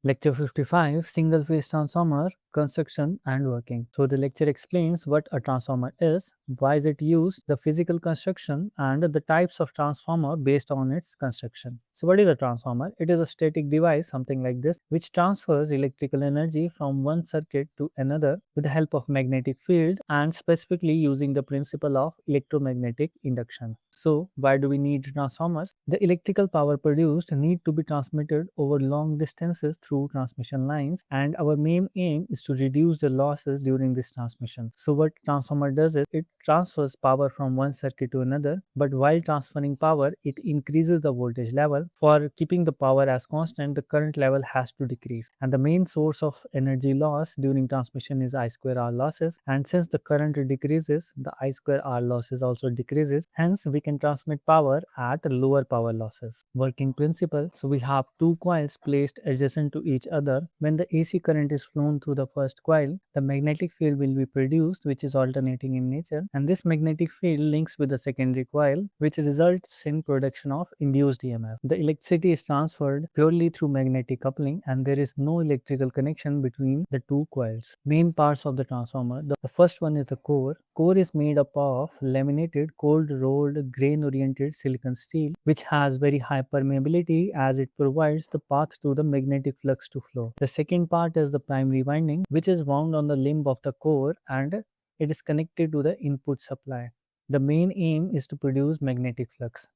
Lecture 55, Single Phase Transformer, Construction and Working. So the lecture explains what a transformer is, why is it used, the physical construction and the types of transformer based on its construction. So what is a transformer? It is a static device, something like this, which transfers electrical energy from one circuit to another with the help of magnetic field and specifically using the principle of electromagnetic induction. So why do we need transformers? The electrical power produced need to be transmitted over long distances through transmission lines, and our main aim is to reduce the losses during this transmission. So what transformer does is it transfers power from one circuit to another, but while transferring power it increases the voltage level. For keeping the power as constant, the current level has to decrease, and the main source of energy loss during transmission is I square R losses, and since the current decreases, the I square R losses also decreases, hence we can transmit power at lower power losses. Working principle: so we have two coils placed adjacent to each other. When the AC current is flown through the first coil, the magnetic field will be produced, which is alternating in nature, and this magnetic field links with the secondary coil, which results in production of induced EMF. The electricity is transferred purely through magnetic coupling, and there is no electrical connection between the two coils. Main parts of the transformer: the first one is the core. Core is made up of laminated, cold rolled, grain oriented silicon steel, which has very high permeability as it provides the path to the magnetic flux to flow. The second part is the primary winding, which is wound on the limb of the core and it is connected to the input supply. The main aim is to produce magnetic flux.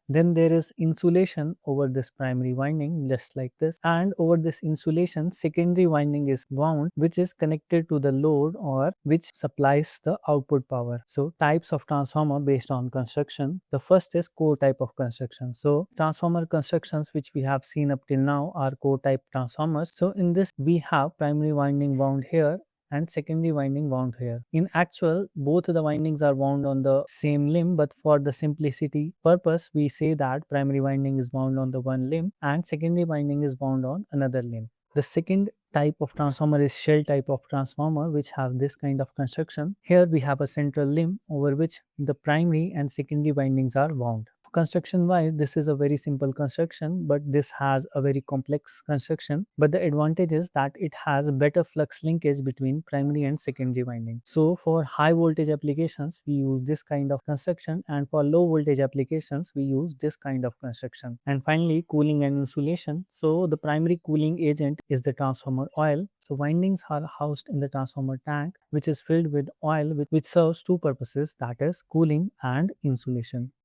Then there is insulation over this primary winding, just like this, and over this insulation secondary winding is wound, which is connected to the load or which supplies the output power. So types of transformer based on construction: the first is core type of construction. So transformer constructions which we have seen up till now are core type transformers. So in this we have primary winding wound here and secondary winding wound here. In actual, both the windings are wound on the same limb, but for the simplicity purpose, we say that primary winding is wound on the one limb and secondary winding is wound on another limb. The second type of transformer is shell type of transformer, which have this kind of construction. Here we have a central limb over which the primary and secondary windings are wound. Construction wise, this is a very simple construction, but this has a very complex construction. But the advantage is that it has better flux linkage between primary and secondary winding. So for high voltage applications we use this kind of construction, and for low voltage applications we use this kind of construction. And finally, cooling and insulation. So the primary cooling agent is the transformer oil. So windings are housed in the transformer tank, which is filled with oil which serves two purposes, that is cooling and insulation.